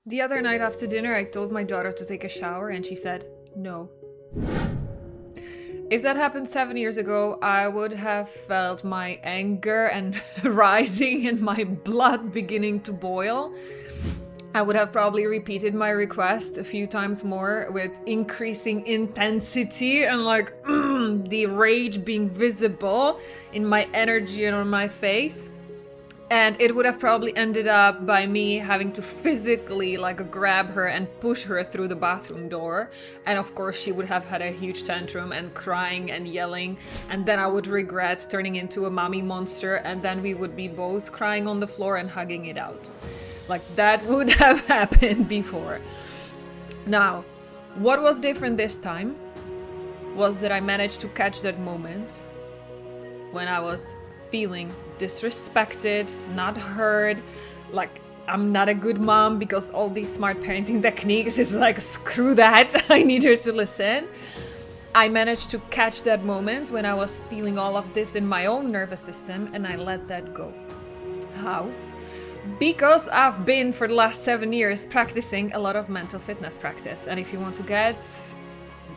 The other night after dinner, I told my daughter to take a shower and she said, no. If that happened 7 years ago, I would have felt my anger and rising and my blood beginning to boil. I would have probably repeated my request a few times more with increasing intensity and the rage being visible in my energy and on my face. And it would have probably ended up by me having to physically grab her and push her through the bathroom door. And of course, she would have had a huge tantrum and crying and yelling. And then I would regret turning into a mommy monster. And then we would be both crying on the floor and hugging it out. That would have happened before. Now, what was different this time was that I managed to catch that moment when I was feeling disrespected, not heard, I'm not a good mom because all these smart parenting techniques is screw that, I need her to listen. I managed to catch that moment when I was feeling all of this in my own nervous system, and I let that go. How? Because I've been for the last 7 years practicing a lot of mental fitness practice. And if you want to get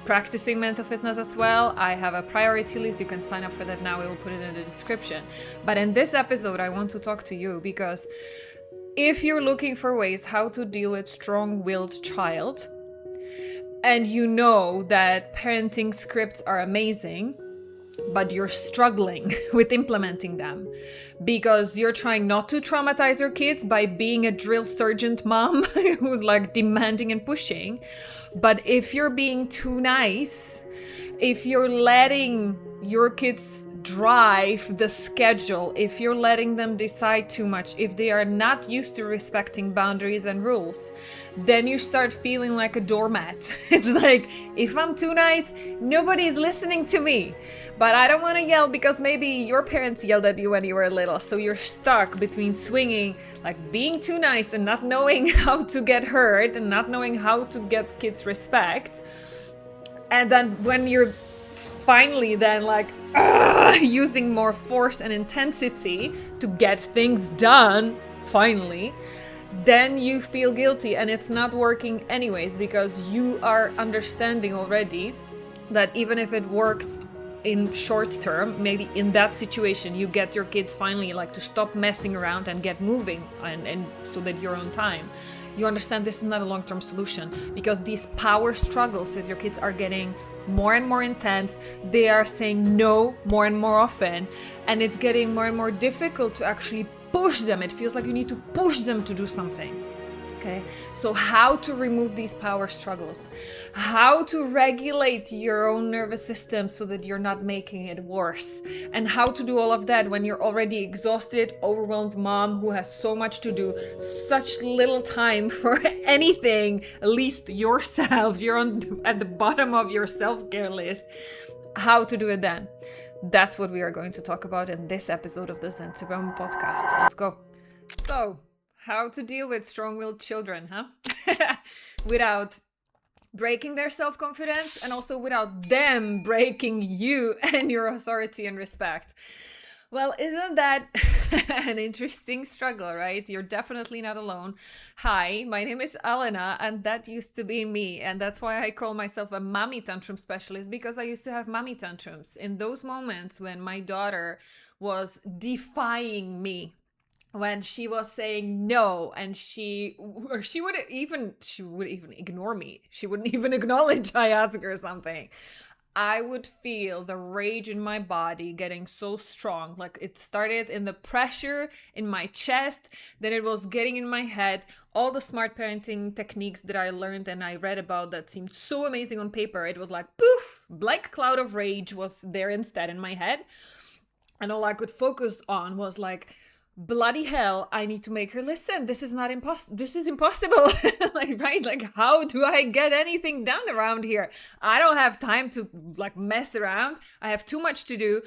practicing mental fitness as well, I have a priority list. You can sign up for that now. We will put it in the description. But in this episode, I want to talk to you because if you're looking for ways how to deal with strong-willed child, and you know that parenting scripts are amazing, but you're struggling with implementing them because you're trying not to traumatize your kids by being a drill sergeant mom who's demanding and pushing. But if you're being too nice, if you're letting your kids drive the schedule, if you're letting them decide too much, if they are not used to respecting boundaries and rules, then you start feeling like a doormat. It's if I'm too nice, nobody's listening to me. But I don't want to yell because maybe your parents yelled at you when you were little. So you're stuck between swinging, being too nice and not knowing how to get heard and not knowing how to get kids respect. And then when you're finally then using more force and intensity to get things done, finally, then you feel guilty and it's not working anyways because you are understanding already that even if it works in short term, maybe in that situation you get your kids finally to stop messing around and get moving and so that you're on time. You understand this is not a long-term solution because these power struggles with your kids are getting more and more intense. They are saying no more and more often, and it's getting more and more difficult to actually push them. It feels like you need to push them to do something. Okay, so how to remove these power struggles, how to regulate your own nervous system so that you're not making it worse, and how to do all of that when you're already exhausted, overwhelmed mom who has so much to do, such little time for anything, at least yourself. You're at the bottom of your self-care list. How to do it then? That's what we are going to talk about in this episode of the Zen Supreme podcast. Let's go. So, how to deal with strong-willed children, huh? Without breaking their self-confidence and also without them breaking you and your authority and respect. Well, isn't that an interesting struggle, right? You're definitely not alone. Hi, my name is Elena, and that used to be me. And that's why I call myself a mommy tantrum specialist, because I used to have mommy tantrums in those moments when my daughter was defying me, when she was saying no, and she would even ignore me. She wouldn't even acknowledge I asked her something. I would feel the rage in my body getting so strong. It started in the pressure in my chest, then it was getting in my head. All the smart parenting techniques that I learned and I read about that seemed so amazing on paper, it was poof, black cloud of rage was there instead in my head. And all I could focus on was bloody hell, I need to make her listen. This is not this is impossible. Right? How do I get anything done around here? I don't have time to mess around. I have too much to do.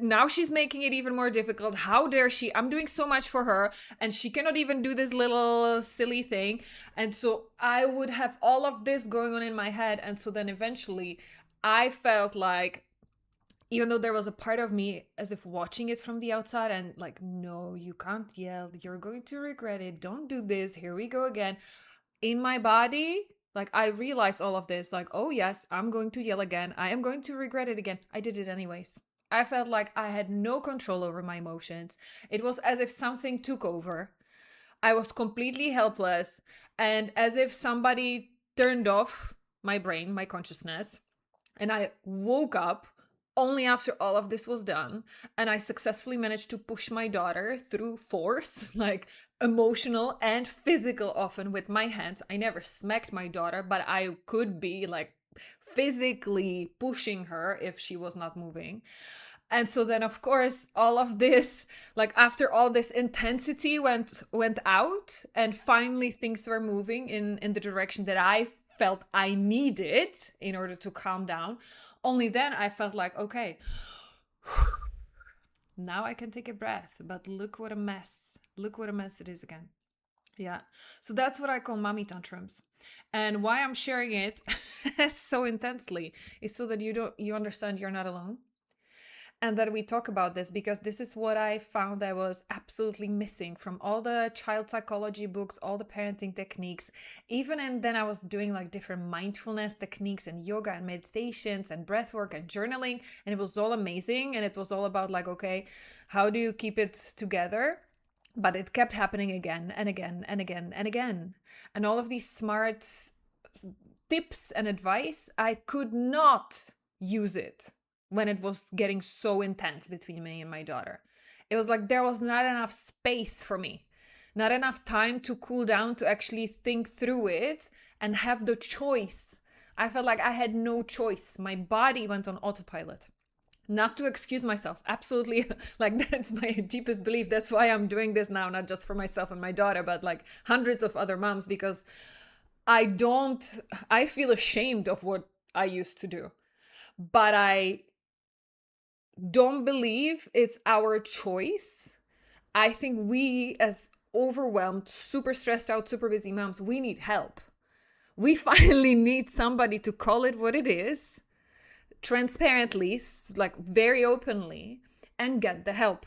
Now she's making it even more difficult. How dare she? I'm doing so much for her and she cannot even do this little silly thing. And so I would have all of this going on in my head. And so then eventually I felt even though there was a part of me as if watching it from the outside and no, you can't yell. You're going to regret it. Don't do this. Here we go again. in my body, like I realized all of this, like, oh yes, I'm going to yell again. I am going to regret it again. I did it anyways. I felt like I had no control over my emotions. It was as if something took over. I was completely helpless, and as if somebody turned off my brain, my consciousness, and I woke up only after all of this was done. And I successfully managed to push my daughter through force, like emotional and physical, often with my hands. I never smacked my daughter, but I could be like physically pushing her if she was not moving. And so then, of course, all of this, like after all this intensity went out, and finally things were moving in the direction that I felt I needed in order to calm down. Only then I felt like, okay, now I can take a breath. But look what a mess. Look what a mess it is again. Yeah. So that's what I call mommy tantrums. And why I'm sharing it so intensely is so that you understand you're not alone, and that we talk about this, because this is what I found I was absolutely missing from all the child psychology books, all the parenting techniques. Even and then I was doing like different mindfulness techniques and yoga and meditations and breath work and journaling, and it was all amazing, and it was all about like, okay, how do you keep it together? But it kept happening again and again and again and again. And all of these smart tips and advice, I could not use it when it was getting so intense between me and my daughter. It was like there was not enough space for me, not enough time to cool down, to actually think through it and have the choice. I felt like I had no choice. My body went on autopilot. Not to excuse myself, absolutely. Like, that's my deepest belief. That's why I'm doing this now, not just for myself and my daughter, but like hundreds of other moms, because I feel ashamed of what I used to do. But I don't believe it's our choice. I think we, as overwhelmed, super stressed out, super busy moms, we need help. We finally need somebody to call it what it is, transparently, like very openly, and get the help.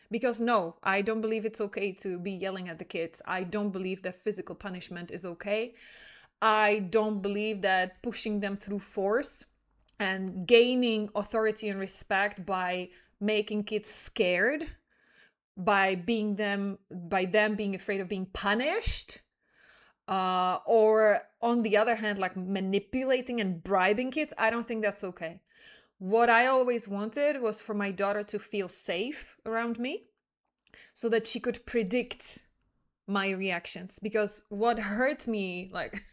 Because no, I don't believe it's okay to be yelling at the kids. I don't believe that physical punishment is okay. I don't believe that pushing them through force and gaining authority and respect by making kids scared, by them being afraid of being punished, or on the other hand, like manipulating and bribing kids, I don't think that's okay. What I always wanted was for my daughter to feel safe around me, so that she could predict my reactions. Because what hurt me, like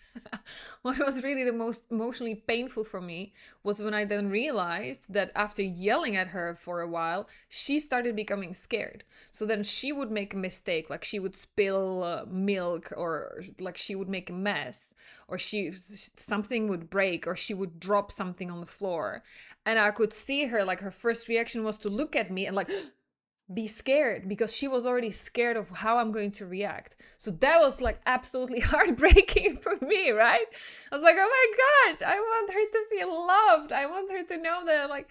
what was really the most emotionally painful for me, was when I then realized that after yelling at her for a while, she started becoming scared. So then she would make a mistake, like she would spill milk, or like she would make a mess, or something would break, or she would drop something on the floor. And I could see her, like her first reaction was to look at me and like be scared, because she was already scared of how I'm going to react. So that was like absolutely heartbreaking for me, right? I was like, oh my gosh, I want her to feel loved. I want her to know that like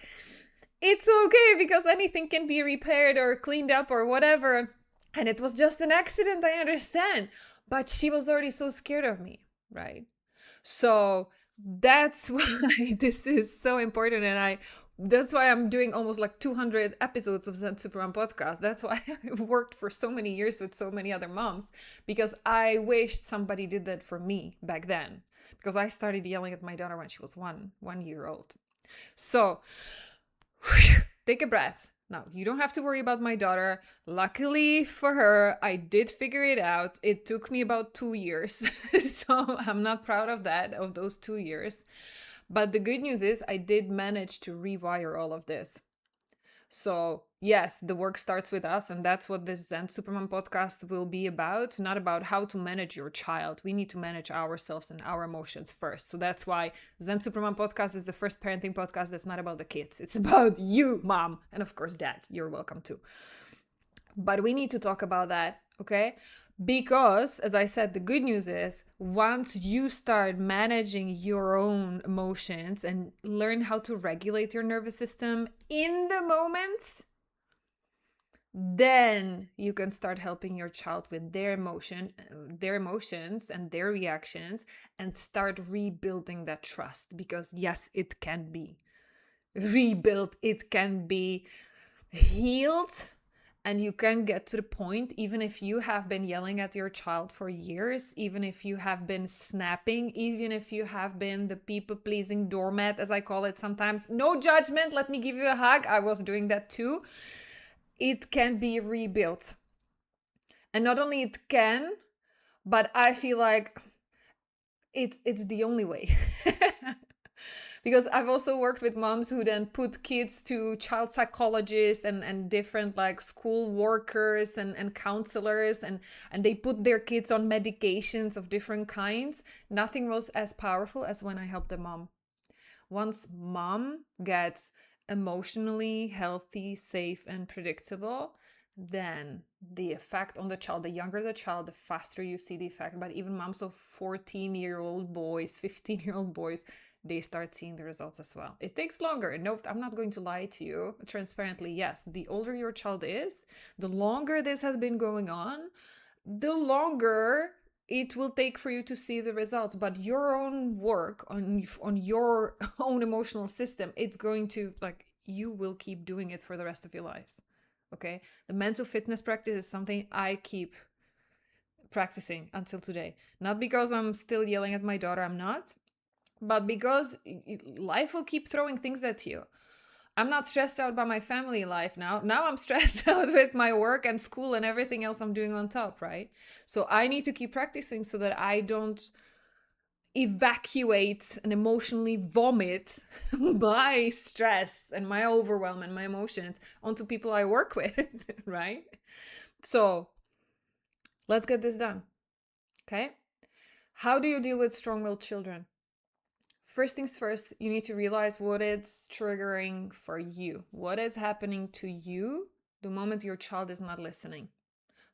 it's okay, because anything can be repaired or cleaned up or whatever. And it was just an accident, I understand. But she was already so scared of me, right? So that's why this is so important. And that's why I'm doing almost like 200 episodes of Zen Supermom podcast. That's why I've worked for so many years with so many other moms, because I wished somebody did that for me back then, because I started yelling at my daughter when she was 1 year old. So take a breath. Now, you don't have to worry about my daughter. Luckily for her, I did figure it out. It took me about 2 years. So I'm not proud of that, of those 2 years. But the good news is I did manage to rewire all of this. So yes, the work starts with us, and that's what this Zen Supermom podcast will be about. Not about how to manage your child. We need to manage ourselves and our emotions first. So that's why Zen Supermom podcast is the first parenting podcast that's not about the kids. It's about you, mom, and of course, dad. You're welcome too. But we need to talk about that, okay? Because, as I said, the good news is once you start managing your own emotions and learn how to regulate your nervous system in the moment, Then you can start helping your child with their emotions and their reactions, and start rebuilding that trust. Because yes, it can be rebuilt, it can be healed, and you can get to the point, even if you have been yelling at your child for years, even if you have been snapping, even if you have been the people-pleasing doormat, as I call it sometimes. No judgment, let me give you a hug. I was doing that too. It can be rebuilt. And not only it can, but I feel like it's the only way. Because I've also worked with moms who then put kids to child psychologists and different like school workers and counselors, and they put their kids on medications of different kinds. Nothing was as powerful as when I helped the mom. Once mom gets emotionally healthy, safe, and predictable, then the effect on the child, the younger the child, the faster you see the effect. But even moms of 14-year-old boys, 15-year-old boys, they start seeing the results as well. It takes longer. No, I'm not going to lie to you. Transparently, yes, the older your child is, the longer this has been going on, the longer it will take for you to see the results. But your own work on your own emotional system, it's going to, like, you will keep doing it for the rest of your lives. Okay, the mental fitness practice is something I keep practicing until today. Not because I'm still yelling at my daughter, I'm not, but because life will keep throwing things at you. I'm not stressed out by my family life now. Now I'm stressed out with my work and school and everything else I'm doing on top, right? So I need to keep practicing so that I don't evacuate and emotionally vomit my stress and my overwhelm and my emotions onto people I work with, right? So let's get this done, okay? How do you deal with strong-willed children? First things first, you need to realize what it's triggering for you. What is happening to you the moment your child is not listening?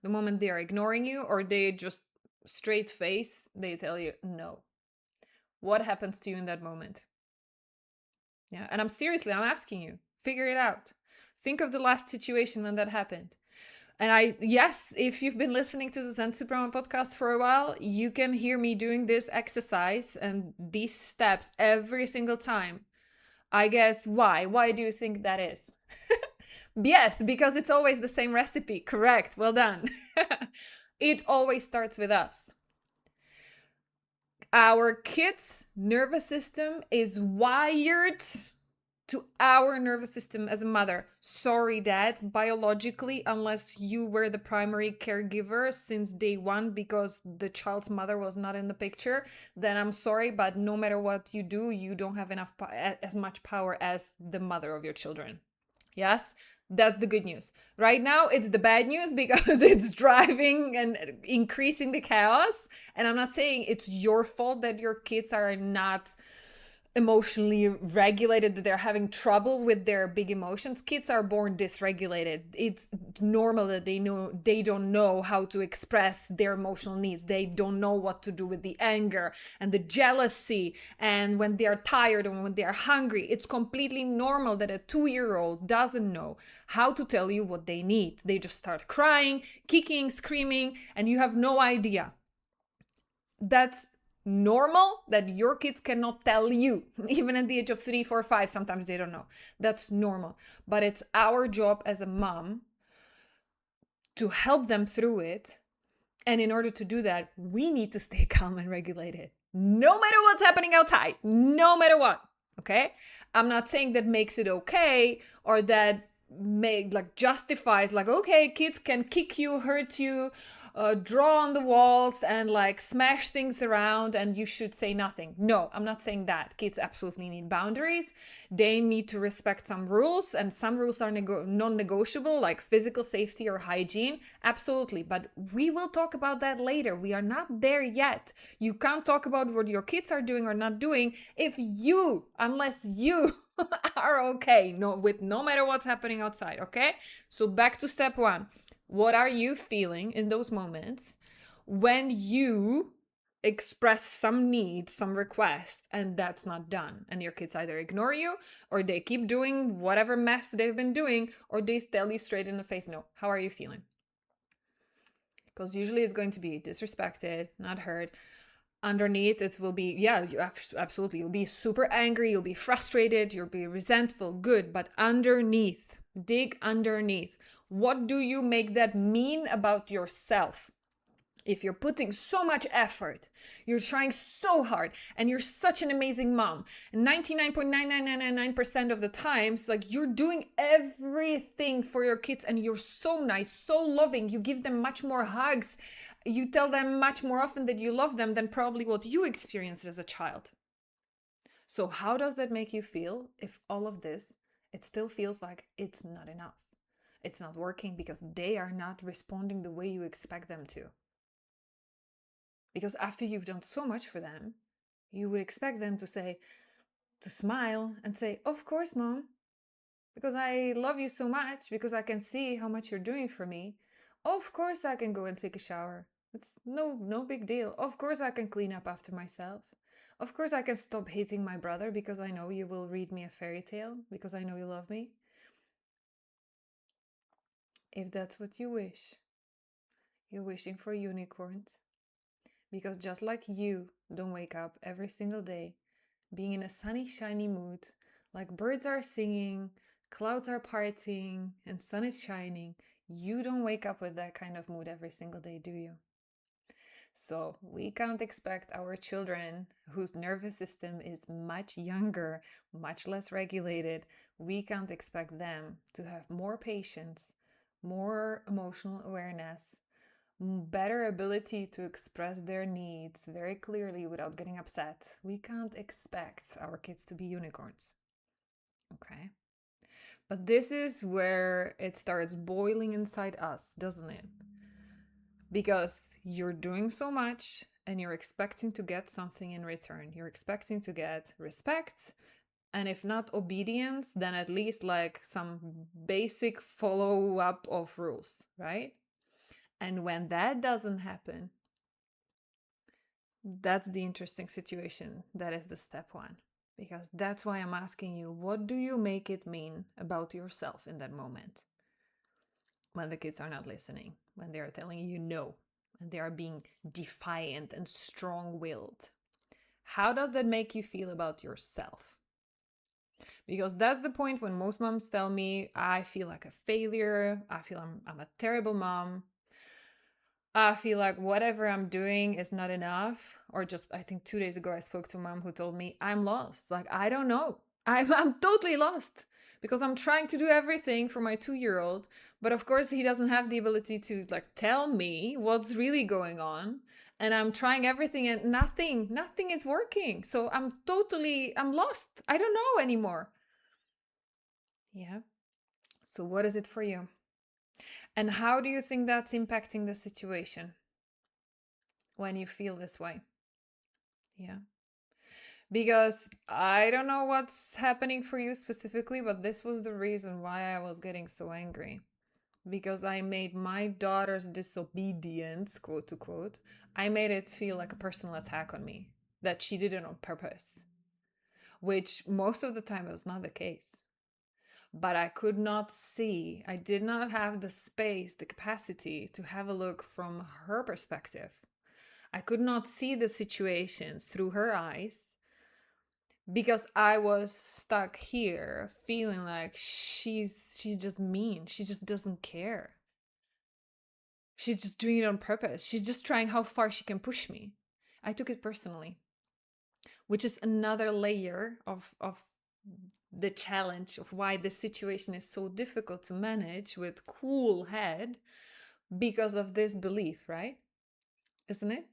The moment they are ignoring you, or they just straight face, they tell you no. What happens to you in that moment? Yeah, and I'm asking you, figure it out. Think of the last situation when that happened. And yes, if you've been listening to the Zen Suprema podcast for a while, you can hear me doing this exercise and these steps every single time. I guess why? Why do you think that is? Yes, because it's always the same recipe. Correct. Well done. It always starts with us. Our kids' nervous system is wired to our nervous system as a mother. Sorry, dad, biologically, unless you were the primary caregiver since day one because the child's mother was not in the picture, then I'm sorry, but no matter what you do, you don't have as much power as the mother of your children. Yes, that's the good news. Right now, it's the bad news because it's driving and increasing the chaos. And I'm not saying it's your fault that your kids are not emotionally regulated, that they're having trouble with their big emotions. Kids are born dysregulated. It's normal that they don't know how to express their emotional needs. They don't know what to do with the anger and the jealousy, and when they're tired and when they're hungry. It's completely normal that a 2-year-old doesn't know how to tell you what they need. They just start crying, kicking, screaming, and you have no idea. That's normal. That your kids cannot tell you, even at the age of 3, 4, 5. Sometimes they don't know. That's normal. But it's our job as a mom to help them through it. And in order to do that, we need to stay calm and regulated, no matter what's happening outside, no matter what. Okay? I'm not saying that makes it okay, or that justifies, like, okay, kids can kick you, hurt you, draw on the walls, and like smash things around, and you should say nothing. No, I'm not saying that. Kids absolutely need boundaries. They need to respect some rules, and some rules are non-negotiable, like physical safety or hygiene. Absolutely. But we will talk about that later. We are not there yet. You can't talk about what your kids are doing or not doing unless you are okay, no matter what's happening outside. Okay, so back to step 1. What are you feeling in those moments when you express some need, some request, and that's not done. And your kids either ignore you, or they keep doing whatever mess they've been doing, or they tell you straight in the face, no, how are you feeling? Because usually it's going to be disrespected, not heard. Underneath it will be, yeah, absolutely, you'll be super angry, you'll be frustrated, you'll be resentful, good. But underneath, dig underneath, what do you make that mean about yourself? If you're putting so much effort, you're trying so hard, and you're such an amazing mom, 99.99999% of the times, like, you're doing everything for your kids, and you're so nice, so loving, you give them much more hugs, you tell them much more often that you love them than probably what you experienced as a child. So how does that make you feel if all of this, it still feels like it's not enough? It's not working because they are not responding the way you expect them to. Because after you've done so much for them, you would expect them to smile and say, of course, mom, because I love you so much, because I can see how much you're doing for me. Of course I can go and take a shower. It's no big deal. Of course I can clean up after myself. Of course I can stop hating my brother because I know you will read me a fairy tale, because I know you love me. If that's what you wish, you're wishing for unicorns. Because just like you don't wake up every single day being in a sunny, shiny mood, like birds are singing, clouds are parting, and sun is shining, you don't wake up with that kind of mood every single day, do you? So we can't expect our children, whose nervous system is much younger, much less regulated, we can't expect them to have more patience, more emotional awareness, better ability to express their needs very clearly without getting upset. We can't expect our kids to be unicorns. Okay? But this is where it starts boiling inside us, doesn't it? Because you're doing so much and you're expecting to get something in return. You're expecting to get respect, and if not obedience, then at least like some basic follow up of rules, right? And when that doesn't happen, that's the interesting situation. That is the step one. Because that's why I'm asking you, what do you make it mean about yourself in that moment? When the kids are not listening, when they are telling you no, and they are being defiant and strong willed. How does that make you feel about yourself? Because that's the point when most moms tell me, I feel like a failure, I feel I'm a terrible mom, I feel like whatever I'm doing is not enough. Or just, I think 2 days ago, I spoke to a mom who told me, I'm lost. Like, I don't know. I'm totally lost because I'm trying to do everything for my 2-year-old. But of course, he doesn't have the ability to like tell me what's really going on. And I'm trying everything and nothing is working. So I'm lost. I don't know anymore. Yeah. So what is it for you? And how do you think that's impacting the situation when you feel this way? Yeah. Because I don't know what's happening for you specifically, but this was the reason why I was getting so angry. Because I made my daughter's disobedience, quote to quote, I made it feel like a personal attack on me, that she did it on purpose, which most of the time was not the case. But I could not see, I did not have the space, the capacity to have a look from her perspective. I could not see the situations through her eyes because I was stuck here feeling like she's just mean. She just doesn't care. She's just doing it on purpose. She's just trying how far she can push me. I took it personally, which is another layer of the challenge of why this situation is so difficult to manage with cool head because of this belief, right? Isn't it?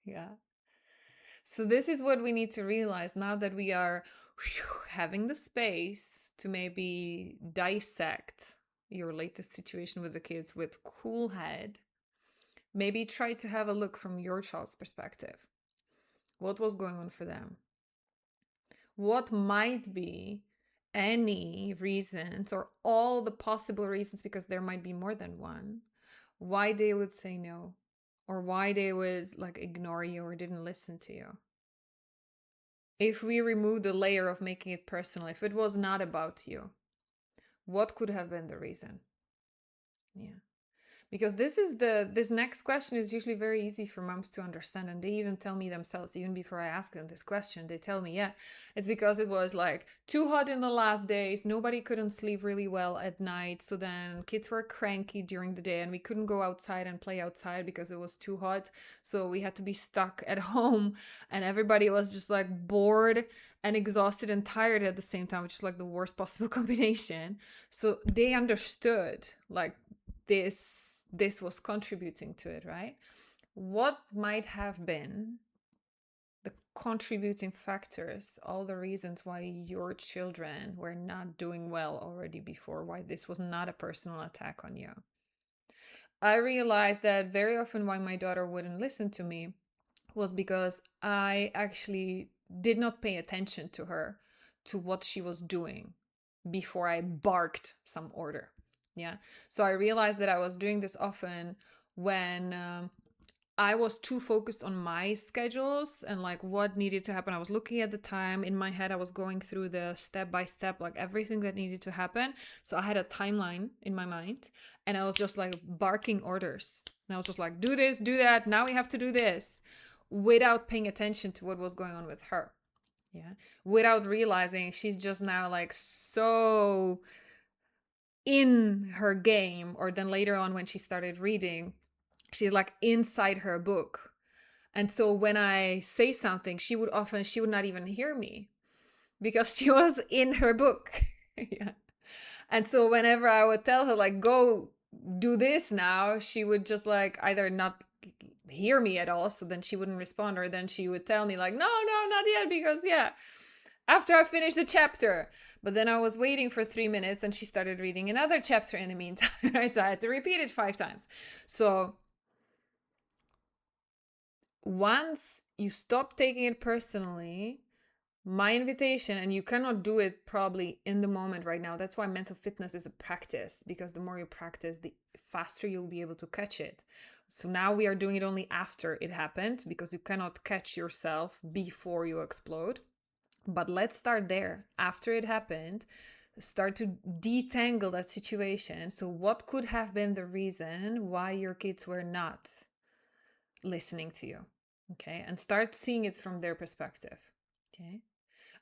Yeah. So this is what we need to realize now that we are having the space to maybe dissect your latest situation with the kids with cool head. Maybe try to have a look from your child's perspective. What was going on for them? What might be any reasons or all the possible reasons, because there might be more than one, why they would say no, or why they would like ignore you or didn't listen to you. If we remove the layer of making it personal, if it was not about you, what could have been the reason? Yeah. Because this next question is usually very easy for moms to understand, and they even tell me themselves, even before I ask them this question, they tell me, yeah, it's because it was like too hot in the last days, nobody couldn't sleep really well at night, so then kids were cranky during the day and we couldn't go outside and play outside because it was too hot, so we had to be stuck at home, and everybody was just like bored and exhausted and tired at the same time, which is like the worst possible combination. So they understood like this was contributing to it, right? What might have been the contributing factors, all the reasons why your children were not doing well already before, why this was not a personal attack on you? I realized that very often why my daughter wouldn't listen to me was because I actually did not pay attention to her, to what she was doing before I barked some order. Yeah. So I realized that I was doing this often when I was too focused on my schedules and like what needed to happen. I was looking at the time in my head. I was going through the step by step, like everything that needed to happen. So I had a timeline in my mind and I was just like barking orders. And I was just like, do this, do that. Now we have to do this without paying attention to what was going on with her. Yeah. Without realizing she's just now like so in her game, or then later on when she started reading, she's like inside her book. And so when I say something, she would not even hear me because she was in her book. Yeah. And so whenever I would tell her like go do this now, she would just like either not hear me at all, so then she wouldn't respond, or then she would tell me like no, not yet, because yeah, after I finished the chapter. But then I was waiting for 3 minutes and she started reading another chapter in the meantime, right? So I had to repeat it 5 times. So once you stop taking it personally, my invitation, and you cannot do it probably in the moment right now. That's why mental fitness is a practice, because the more you practice, the faster you'll be able to catch it. So now we are doing it only after it happened, because you cannot catch yourself before you explode. But let's start there. After it happened, start to detangle that situation. So what could have been the reason why your kids were not listening to you? Okay. And start seeing it from their perspective. Okay.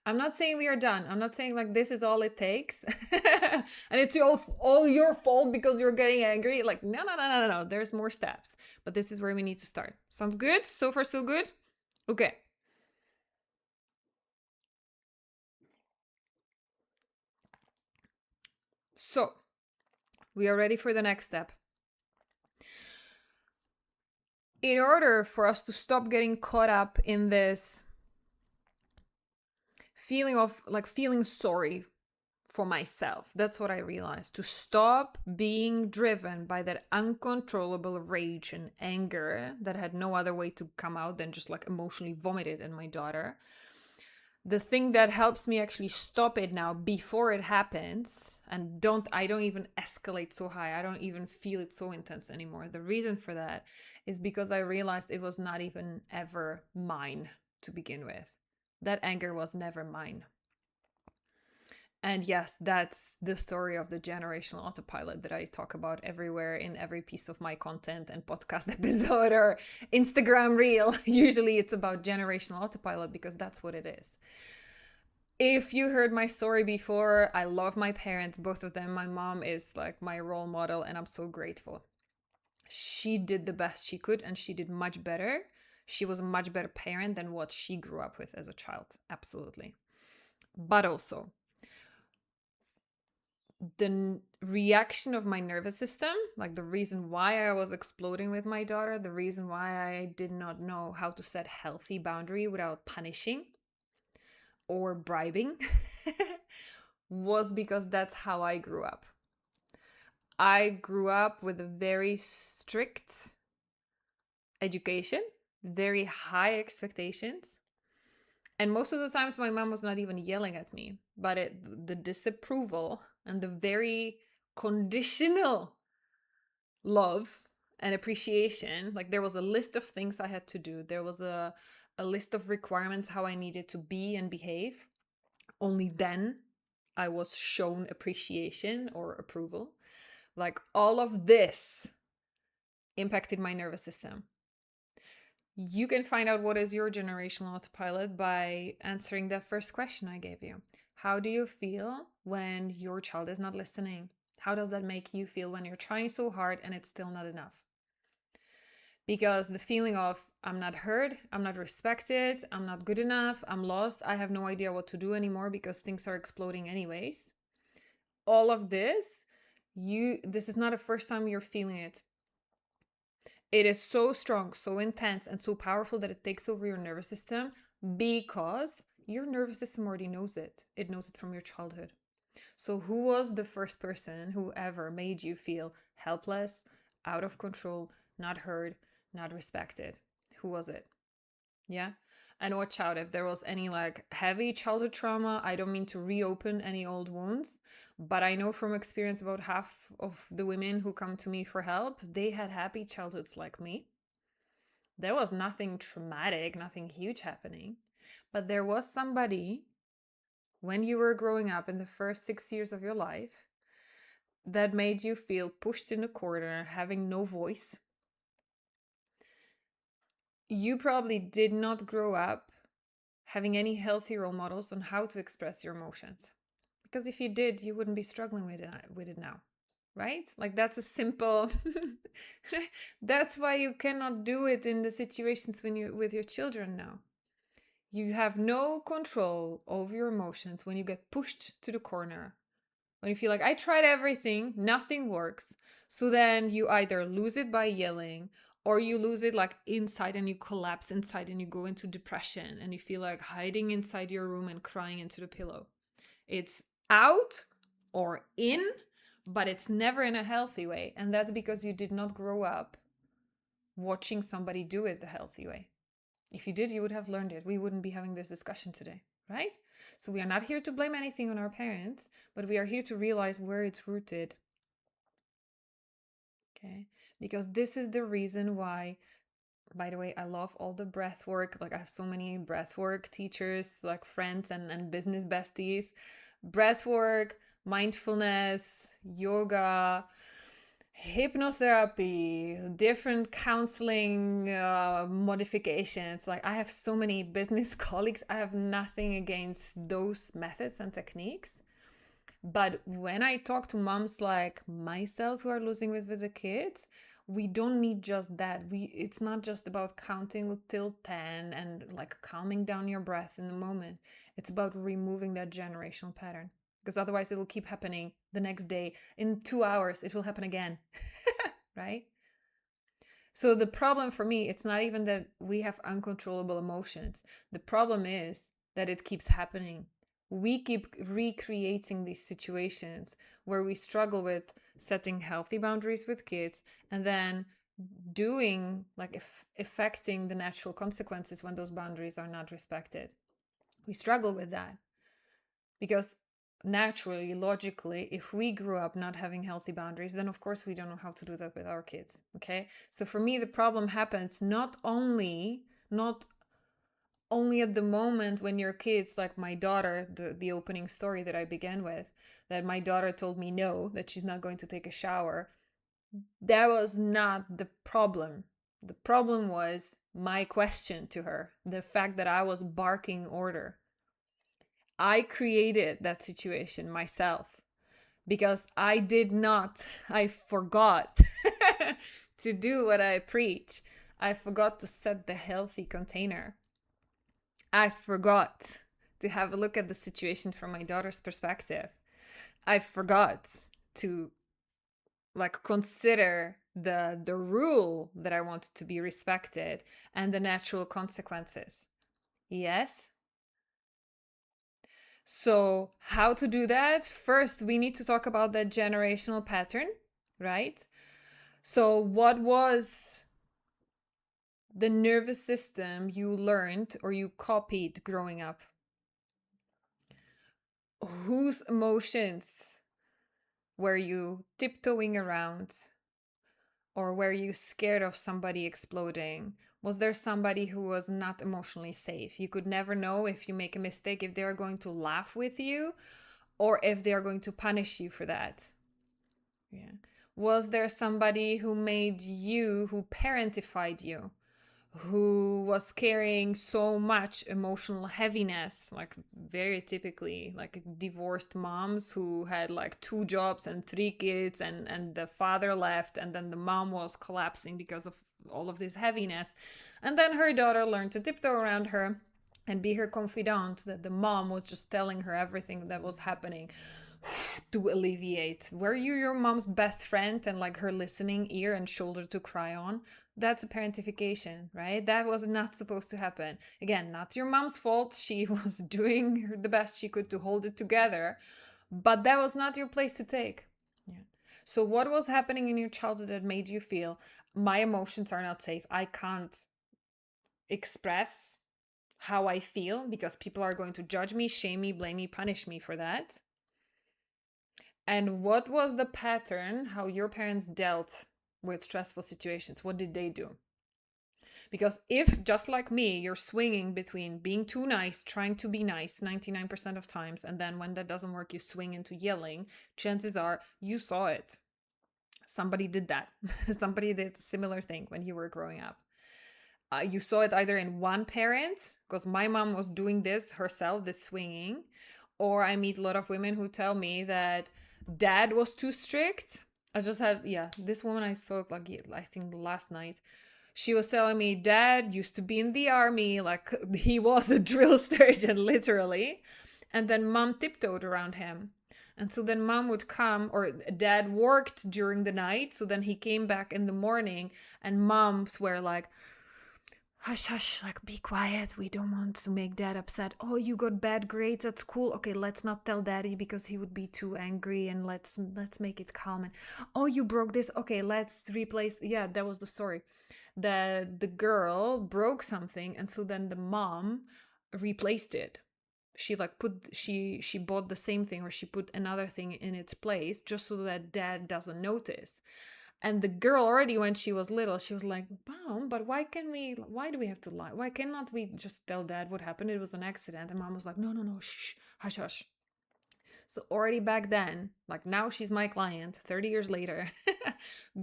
I'm not saying we are done. I'm not saying like this is all it takes and it's all your fault because you're getting angry. Like, no. There's more steps. But this is where we need to start. Sounds good? So far, so good? Okay. So we are ready for the next step. In order for us to stop getting caught up in this feeling of like feeling sorry for myself, that's what I realized. To stop being driven by that uncontrollable rage and anger that had no other way to come out than just like emotionally vomited at my daughter. The thing that helps me actually stop it now before it happens, and I don't even escalate so high, I don't even feel it so intense anymore. The reason for that is because I realized it was not even ever mine to begin with. That anger was never mine. And yes, that's the story of the generational autopilot that I talk about everywhere in every piece of my content and podcast episode or Instagram reel. Usually it's about generational autopilot because that's what it is. If you heard my story before, I love my parents, both of them. My mom is like my role model and I'm so grateful. She did the best she could and she did much better. She was a much better parent than what she grew up with as a child. Absolutely. But also, the reaction of my nervous system, like the reason why I was exploding with my daughter, the reason why I did not know how to set healthy boundary without punishing or bribing, was because that's how I grew up. I grew up with a very strict education, very high expectations. And most of the times my mom was not even yelling at me, but the disapproval and the very conditional love and appreciation, like there was a list of things I had to do. There was a list of requirements how I needed to be and behave. Only then I was shown appreciation or approval. Like all of this impacted my nervous system. You can find out what is your generational autopilot by answering that first question I gave you. How do you feel when your child is not listening? How does that make you feel when you're trying so hard and it's still not enough? Because the feeling of I'm not heard, I'm not respected, I'm not good enough, I'm lost, I have no idea what to do anymore because things are exploding anyways. All of this, this is not the first time you're feeling it. It is so strong, so intense, and so powerful that it takes over your nervous system because your nervous system already knows it. It knows it from your childhood. So, who was the first person who ever made you feel helpless, out of control, not heard, not respected? Who was it? Yeah. And watch out if there was any like heavy childhood trauma. I don't mean to reopen any old wounds, but I know from experience about half of the women who come to me for help, they had happy childhoods like me. There was nothing traumatic, nothing huge happening, but there was somebody when you were growing up in the first 6 years of your life that made you feel pushed in a corner, having no voice. You probably did not grow up having any healthy role models on how to express your emotions. Because if you did, you wouldn't be struggling with it now, right? Like that's a simple that's why you cannot do it in the situations when you with your children now. You have no control over your emotions when you get pushed to the corner. When you feel like I tried everything, nothing works. So then you either lose it by yelling or you lose it like inside and you collapse inside and you go into depression and you feel like hiding inside your room and crying into the pillow. It's out or in, but it's never in a healthy way. And that's because you did not grow up watching somebody do it the healthy way. If you did, you would have learned it. We wouldn't be having this discussion today, right? So we are not here to blame anything on our parents, but we are here to realize where it's rooted. Okay? Because this is the reason why, by the way, I love all the breath work. Like I have so many breath work teachers, like friends and business besties. Breath work, mindfulness, yoga, hypnotherapy, different counseling modifications. Like I have so many business colleagues. I have nothing against those methods and techniques. But when I talk to moms like myself who are losing it with the kids, we don't need just that. It's not just about counting till 10 and like calming down your breath in the moment. It's about removing that generational pattern because otherwise it will keep happening the next day. In 2 hours, it will happen again. Right? So the problem for me, it's not even that we have uncontrollable emotions. The problem is that it keeps happening. We keep recreating these situations where we struggle with setting healthy boundaries with kids and then doing like affecting the natural consequences when those boundaries are not respected. We struggle with that because naturally, logically, if we grew up not having healthy boundaries, then of course we don't know how to do that with our kids. Okay. So for me, the problem happens not only at the moment when your kids, like my daughter, the opening story that I began with, that my daughter told me no, that she's not going to take a shower. That was not the problem. The problem was my question to her, the fact that I was barking order. I created that situation myself because I forgot to do what I preach. I forgot to set the healthy container. I forgot to have a look at the situation from my daughter's perspective. I forgot to like consider the rule that I wanted to be respected and the natural consequences. Yes. So, how to do that? First, we need to talk about that generational pattern, right? So, what was the nervous system you learned or you copied growing up? Whose emotions were you tiptoeing around Or were you scared of somebody exploding? Was there somebody who was not emotionally safe? You could never know if you make a mistake if they are going to laugh with you or if they are going to punish you for that. Yeah. Was there somebody who made you, who parentified you, who was carrying so much emotional heaviness, like very typically like divorced moms who had like 2 jobs and 3 kids, and the father left, and then the mom was collapsing because of all of this heaviness, and then her daughter learned to tiptoe around her and be her confidant, that the mom was just telling her everything that was happening to alleviate. Were you your mom's best friend and like her listening ear and shoulder to cry on? That's a parentification, right? That was not supposed to happen. Again, not your mom's fault. She was doing the best she could to hold it together, but that was not your place to take. Yeah. So, what was happening in your childhood that made you feel my emotions are not safe? I can't express how I feel because people are going to judge me, shame me, blame me, punish me for that. And what was the pattern, how your parents dealt with stressful situations? What did they do? Because if, just like me, you're swinging between being too nice, trying to be nice 99% of times, and then when that doesn't work, you swing into yelling, chances are you saw it. Somebody did that. Somebody did a similar thing when you were growing up. You saw it either in one parent, because my mom was doing this herself, this swinging, or I meet a lot of women who tell me that dad was too strict. I just had, this woman I spoke like, I think last night. She was telling me dad used to be in the army, like he was a drill sergeant, literally. And then mom tiptoed around him. And so then mom would come, or dad worked during the night. So then he came back in the morning, and moms were like, hush, hush, like be quiet. We don't want to make dad upset. Oh, you got bad grades at school. Okay, let's not tell daddy because he would be too angry, and let's make it calm. And oh, you broke this. Okay, let's replace. Yeah, that was the story. The girl broke something, and so then the mom replaced it. She like she bought the same thing, or she put another thing in its place just so that dad doesn't notice. And the girl already, when she was little, she was like, Mom, but why do we have to lie? Why cannot we just tell dad what happened? It was an accident. And mom was like, no, shh, hush, hush. So already back then, like now she's my client 30 years later,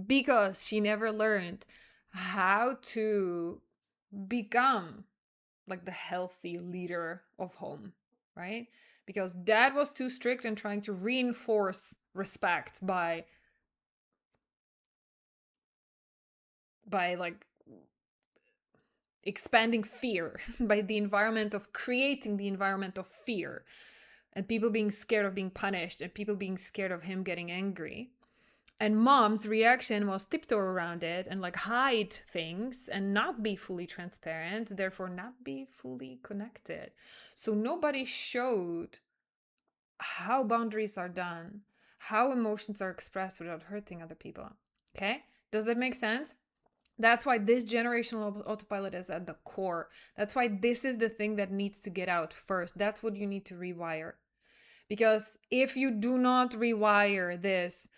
because she never learned how to become like the healthy leader of home, right? Because dad was too strict and trying to reinforce respect by like expanding fear, by the environment of creating the environment of fear, and people being scared of being punished, and people being scared of him getting angry. And mom's reaction was tiptoe around it and like hide things and not be fully transparent, therefore not be fully connected. So nobody showed how boundaries are done, how emotions are expressed without hurting other people. Okay? Does that make sense? That's why this generational autopilot is at the core. That's why this is the thing that needs to get out first. That's what you need to rewire. Because if you do not rewire this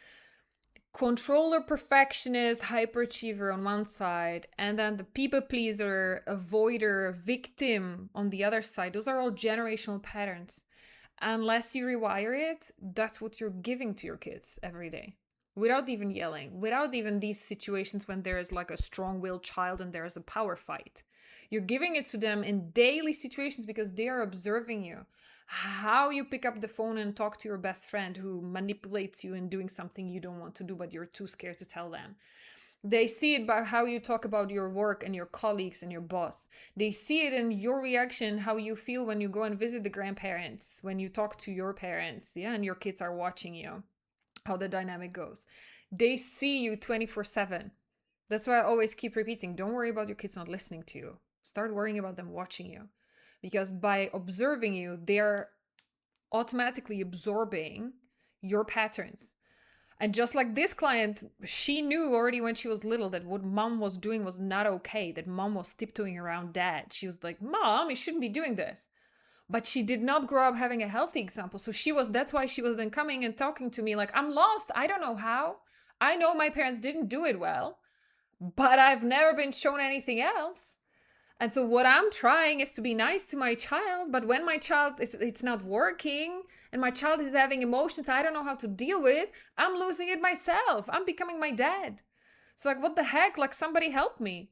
controller, perfectionist, hyperachiever on one side, and then the people pleaser, avoider, victim on the other side, those are all generational patterns. Unless you rewire it, that's what you're giving to your kids every day. Without even yelling, without even these situations when there is like a strong-willed child and there is a power fight. You're giving it to them in daily situations because they are observing you. How you pick up the phone and talk to your best friend who manipulates you in doing something you don't want to do, but you're too scared to tell them. They see it by how you talk about your work and your colleagues and your boss. They see it in your reaction, how you feel when you go and visit the grandparents, when you talk to your parents, and your kids are watching you, how the dynamic goes. They see you 24/7. That's why I always keep repeating, don't worry about your kids not listening to you. Start worrying about them watching you. Because by observing you, they're automatically absorbing your patterns. And just like this client, she knew already when she was little that what mom was doing was not okay, that mom was tiptoeing around dad. She was like, Mom, you shouldn't be doing this. But she did not grow up having a healthy example. So that's why she was then coming and talking to me like, I'm lost. I don't know how. I know my parents didn't do it well, but I've never been shown anything else. And so what I'm trying is to be nice to my child, but when my child it's not working and my child is having emotions I don't know how to deal with, I'm losing it myself. I'm becoming my dad. So like, what the heck? Like, somebody help me,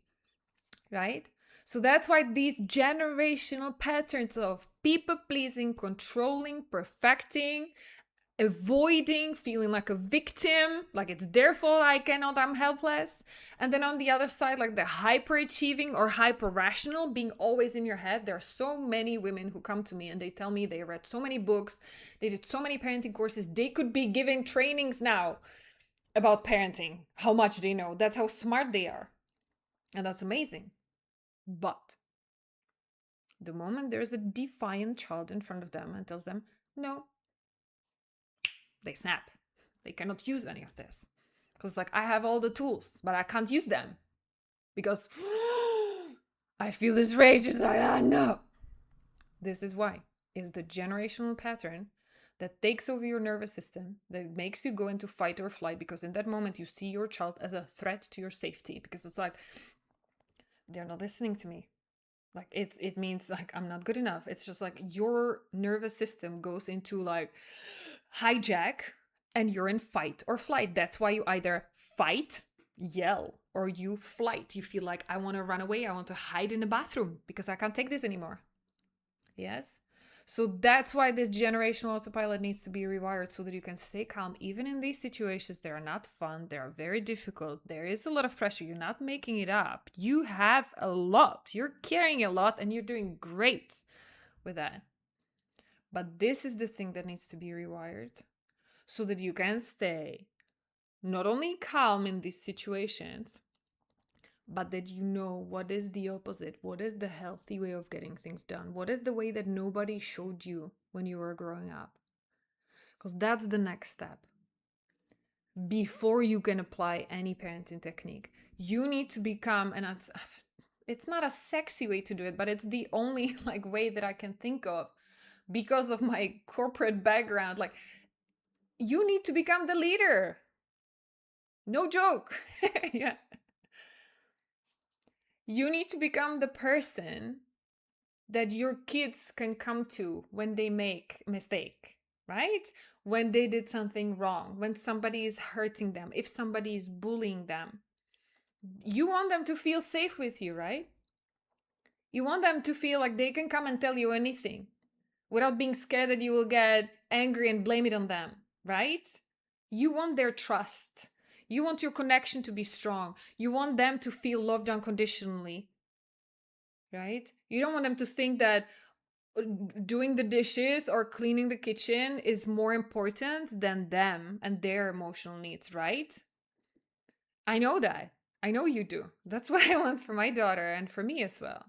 right? So that's why these generational patterns of people pleasing, controlling, perfecting, avoiding, feeling like a victim, like it's their fault, I cannot, I'm helpless. And then on the other side, like the hyperachieving or hyper rational, being always in your head. There are so many women who come to me and they tell me they read so many books, they did so many parenting courses, they could be giving trainings now about parenting, how much they know. That's how smart they are. And that's amazing. But the moment there's a defiant child in front of them and tells them, no, they snap. They cannot use any of this. Because, like, I have all the tools, but I can't use them. Because I feel this rage inside. I know. This is why. Is the generational pattern that takes over your nervous system, that makes you go into fight or flight, because in that moment you see your child as a threat to your safety. Because it's like, they're not listening to me. Like, it means like I'm not good enough. It's just like your nervous system goes into like hijack and you're in fight or flight. That's why you either fight, yell, or you flight. You feel like, I want to run away. I want to hide in the bathroom because I can't take this anymore. Yes? So that's why this generational autopilot needs to be rewired so that you can stay calm. Even in these situations, they are not fun. They are very difficult. There is a lot of pressure. You're not making it up. You have a lot. You're carrying a lot and you're doing great with that. But this is the thing that needs to be rewired so that you can stay not only calm in these situations, but that you know what is the opposite, what is the healthy way of getting things done, what is the way that nobody showed you when you were growing up. Because that's the next step. Before you can apply any parenting technique, you need to become, and it's not a sexy way to do it, but it's the only like way that I can think of because of my corporate background. Like, you need to become the leader. No joke. Yeah. You need to become the person that your kids can come to when they make a mistake, right? When they did something wrong, when somebody is hurting them, if somebody is bullying them. You want them to feel safe with you, right? You want them to feel like they can come and tell you anything without being scared that you will get angry and blame it on them, right? You want their trust. You want your connection to be strong. You want them to feel loved unconditionally, right? You don't want them to think that doing the dishes or cleaning the kitchen is more important than them and their emotional needs, right? I know that. I know you do. That's what I want for my daughter and for me as well,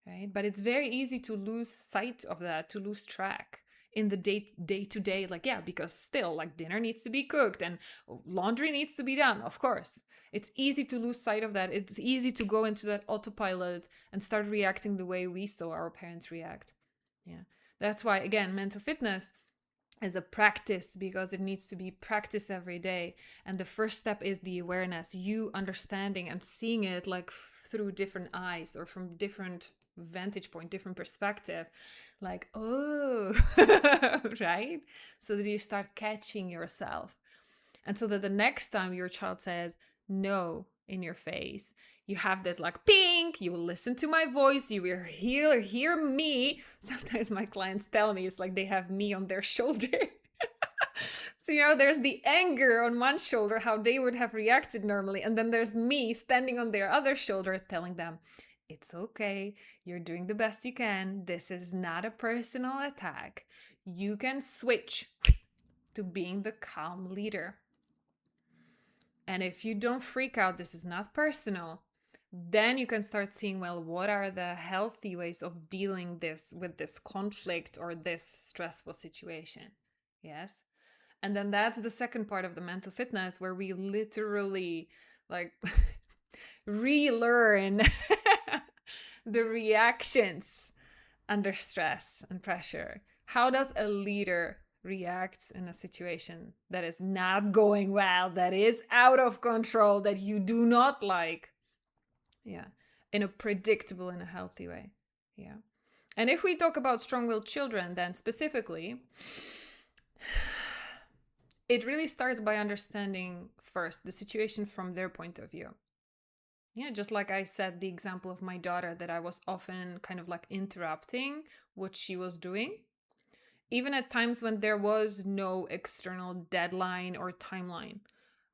right? But it's very easy to lose sight of that, to lose track in the day to day. Like, yeah, because still, like, dinner needs to be cooked and laundry needs to be done, of course. It's easy to lose sight of that. It's easy to go into that autopilot and start reacting the way we saw our parents react. Yeah. That's why, again, mental fitness is a practice, because it needs to be practiced every day. And the first step is the awareness, you understanding and seeing it like through different eyes or from different vantage point, different perspective, like, oh, right? So that you start catching yourself. And so that the next time your child says no in your face, you have this like pink, you will listen to my voice, you will hear me. Sometimes my clients tell me it's like they have me on their shoulder. So, there's the anger on one shoulder, how they would have reacted normally. And then there's me standing on their other shoulder telling them, it's okay. You're doing the best you can. This is not a personal attack. You can switch to being the calm leader. And if you don't freak out, this is not personal, then you can start seeing, well, what are the healthy ways of dealing with this conflict or this stressful situation? Yes. And then that's the second part of the mental fitness, where we literally like relearn the reactions under stress and pressure. How does a leader react in a situation that is not going well, that is out of control, that you do not like? Yeah. In a predictable and a healthy way. Yeah. And if we talk about strong-willed children, then specifically, it really starts by understanding first the situation from their point of view. Yeah, just like I said, the example of my daughter, that I was often kind of like interrupting what she was doing, even at times when there was no external deadline or timeline.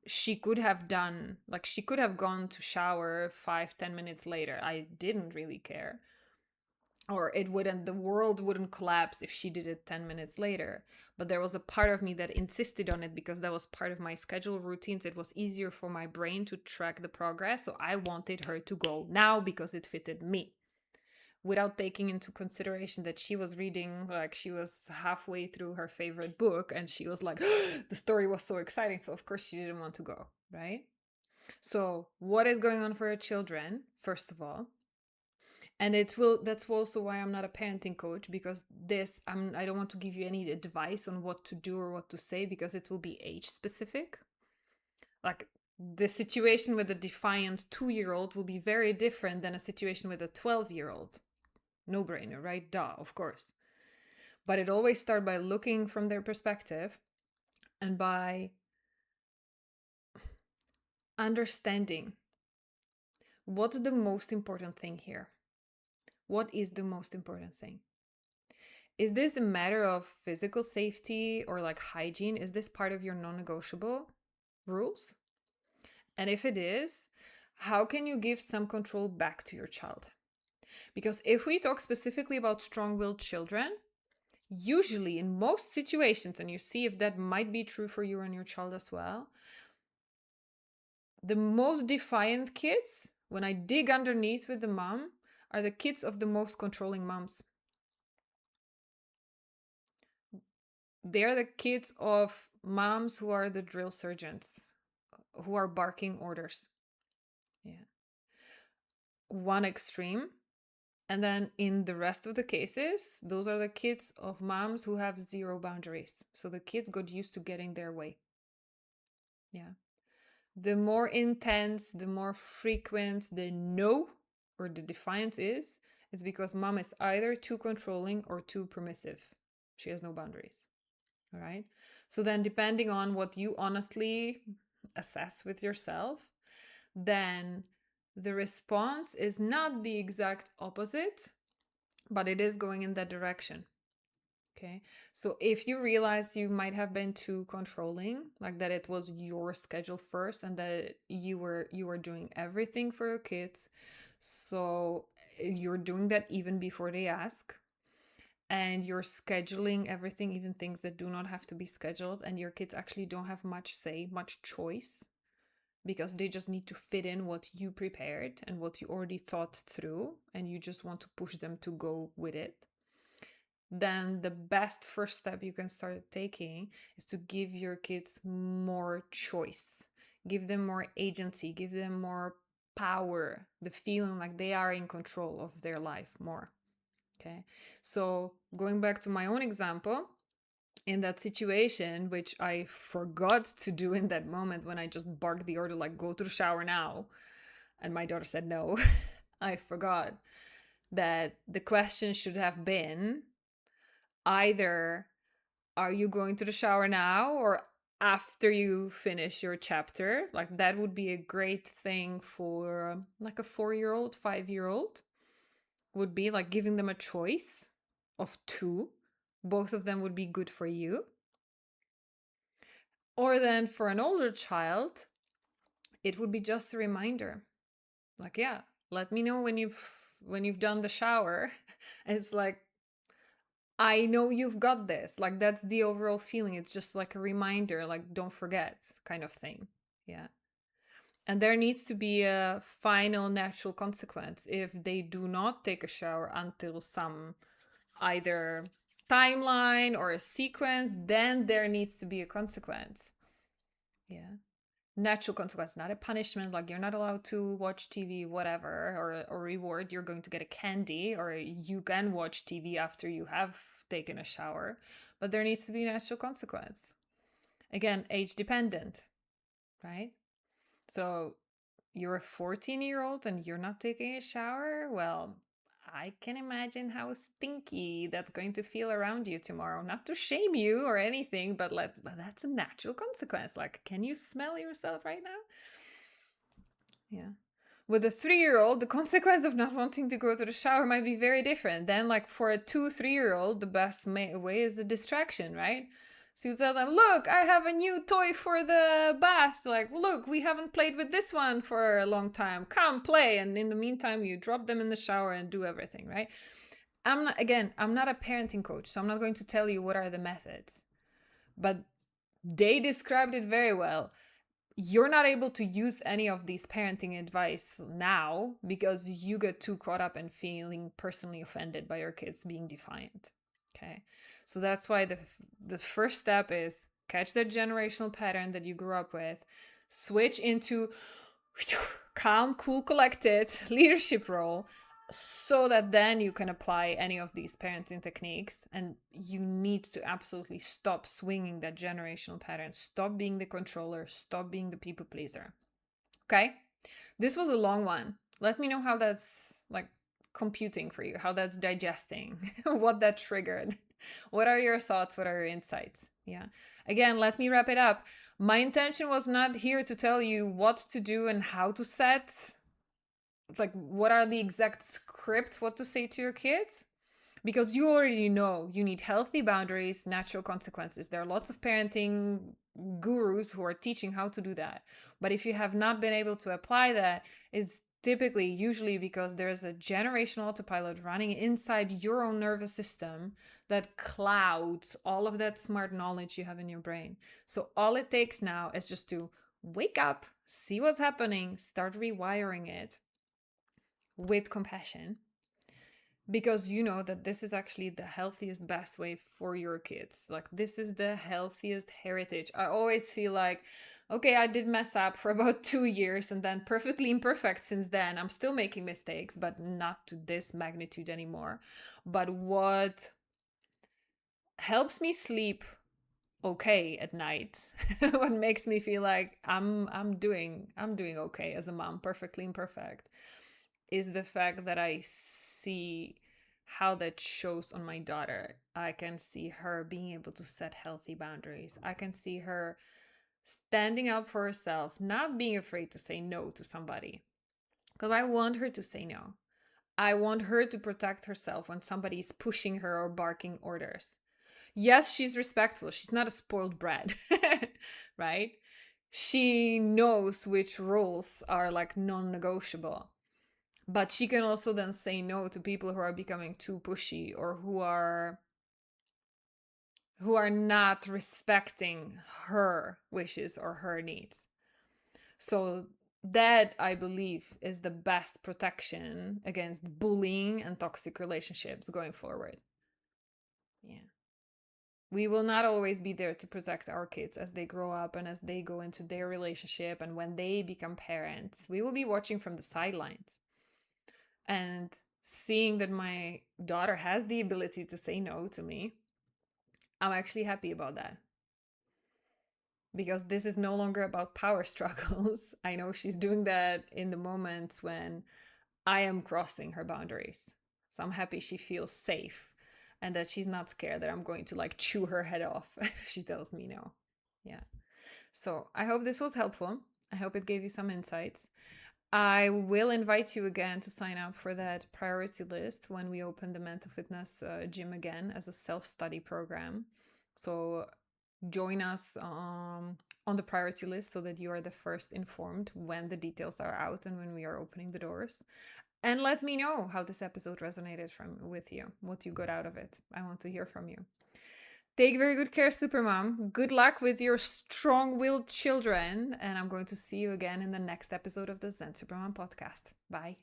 She could have done, like, she could have gone to shower 5-10 minutes later. I didn't really care. Or the world wouldn't collapse if she did it 10 minutes later. But there was a part of me that insisted on it because that was part of my schedule routines. It was easier for my brain to track the progress. So I wanted her to go now because it fitted me, without taking into consideration that she was reading, like, she was halfway through her favorite book and she was like, the story was so exciting. So of course she didn't want to go, right? So what is going on for her children, first of all? And that's also why I'm not a parenting coach, because I don't want to give you any advice on what to do or what to say, because it will be age specific. Like, the situation with a defiant 2-year-old will be very different than a situation with a 12-year-old. No brainer, right? Duh, of course. But it always starts by looking from their perspective and by understanding what's the most important thing here. What is the most important thing? Is this a matter of physical safety or like hygiene? Is this part of your non-negotiable rules? And if it is, how can you give some control back to your child? Because if we talk specifically about strong-willed children, usually in most situations, and you see if that might be true for you and your child as well, the most defiant kids, when I dig underneath with the mom, are the kids of the most controlling moms. They're the kids of moms who are the drill sergeants, who are barking orders. Yeah. One extreme. And then in the rest of the cases, those are the kids of moms who have zero boundaries. So the kids got used to getting their way. Yeah. The more intense, the more frequent the no or the defiance is, it's because mom is either too controlling or too permissive. She has no boundaries. All right. So then, depending on what you honestly assess with yourself, then the response is not the exact opposite, but it is going in that direction. Okay. So if you realize you might have been too controlling, like that it was your schedule first and that you were doing everything for your kids, so you're doing that even before they ask, and you're scheduling everything, even things that do not have to be scheduled, and your kids actually don't have much choice, because they just need to fit in what you prepared and what you already thought through, and you just want to push them to go with it, then the best first step you can start taking is to give your kids more choice, give them more agency, give them more power, the feeling like they are in control of their life more. Okay, so going back to my own example, in that situation, which I forgot to do in that moment when I just barked the order, like, go to the shower now, and my daughter said no, I forgot that the question should have been either, are you going to the shower now or after you finish your chapter? Like, that would be a great thing for like a 4-year-old, 5-year-old, would be like giving them a choice of two. Both of them would be good for you. Or then for an older child, it would be just a reminder. Like, yeah, let me know when you've done the shower. And it's like, I know you've got this. Like, that's the overall feeling. It's just like a reminder, like, don't forget, kind of thing. Yeah. And there needs to be a final natural consequence. If they do not take a shower until some either timeline or a sequence, then there needs to be a consequence. Yeah. Natural consequence, not a punishment, like you're not allowed to watch TV, whatever, or reward, you're going to get a candy, or you can watch TV after you have taken a shower, but there needs to be a natural consequence. Again, age dependent, right? So you're a 14-year-old and you're not taking a shower, well, I can imagine how stinky that's going to feel around you tomorrow. Not to shame you or anything, but that's a natural consequence. Like, can you smell yourself right now? Yeah. With a 3-year-old, the consequence of not wanting to go to the shower might be very different. Then, like for a 2-3-year-old, the best way is a distraction, right? So you tell them, look, I have a new toy for the bath. Like, look, we haven't played with this one for a long time. Come play. And in the meantime, you drop them in the shower and do everything, right? I'm not a parenting coach, so I'm not going to tell you what are the methods. But they described it very well. You're not able to use any of these parenting advice now because you get too caught up in feeling personally offended by your kids being defiant. Okay. So that's why the first step is catch that generational pattern that you grew up with, switch into calm, cool, collected leadership role, so that then you can apply any of these parenting techniques. And you need to absolutely stop swinging that generational pattern. Stop being the controller. Stop being the people pleaser. Okay? This was a long one. Let me know how that's like computing for you, how that's digesting, what that triggered. What are your thoughts? What are your insights? Yeah. Again, let me wrap it up. My intention was not here to tell you what to do and how to set, like, what are the exact script, what to say to your kids, because you already know you need healthy boundaries, natural consequences. There are lots of parenting gurus who are teaching how to do that. But if you have not been able to apply that, it's typically usually because there's a generational autopilot running inside your own nervous system that clouds all of that smart knowledge you have in your brain. So all it takes now is just to wake up, see what's happening, start rewiring it with compassion, because you know that this is actually the healthiest, best way for your kids. Like, this is the healthiest heritage. I always feel like, okay, I did mess up for about 2 years and then perfectly imperfect since then. I'm still making mistakes, but not to this magnitude anymore. But what helps me sleep okay at night, what makes me feel like I'm doing okay as a mom, perfectly imperfect, is the fact that I see how that shows on my daughter. I can see her being able to set healthy boundaries. I can see her standing up for herself, not being afraid to say no to somebody. Because I want her to say no. I want her to protect herself when somebody is pushing her or barking orders. Yes, she's respectful. She's not a spoiled brat, right? She knows which rules are like non-negotiable. But she can also then say no to people who are becoming too pushy or who are not respecting her wishes or her needs. So that, I believe, is the best protection against bullying and toxic relationships going forward. Yeah. We will not always be there to protect our kids as they grow up and as they go into their relationship and when they become parents. We will be watching from the sidelines. And seeing that my daughter has the ability to say no to me, I'm actually happy about that. Because this is no longer about power struggles. I know she's doing that in the moments when I am crossing her boundaries. So I'm happy she feels safe and that she's not scared that I'm going to like chew her head off if she tells me no. Yeah. So I hope this was helpful. I hope it gave you some insights. I will invite you again to sign up for that priority list when we open the mental fitness gym again as a self-study program. So join us on the priority list so that you are the first informed when the details are out and when we are opening the doors. And let me know how this episode resonated with you, what you got out of it. I want to hear from you. Take very good care, Supermom. Good luck with your strong-willed children. And I'm going to see you again in the next episode of the Zen Supermom podcast. Bye.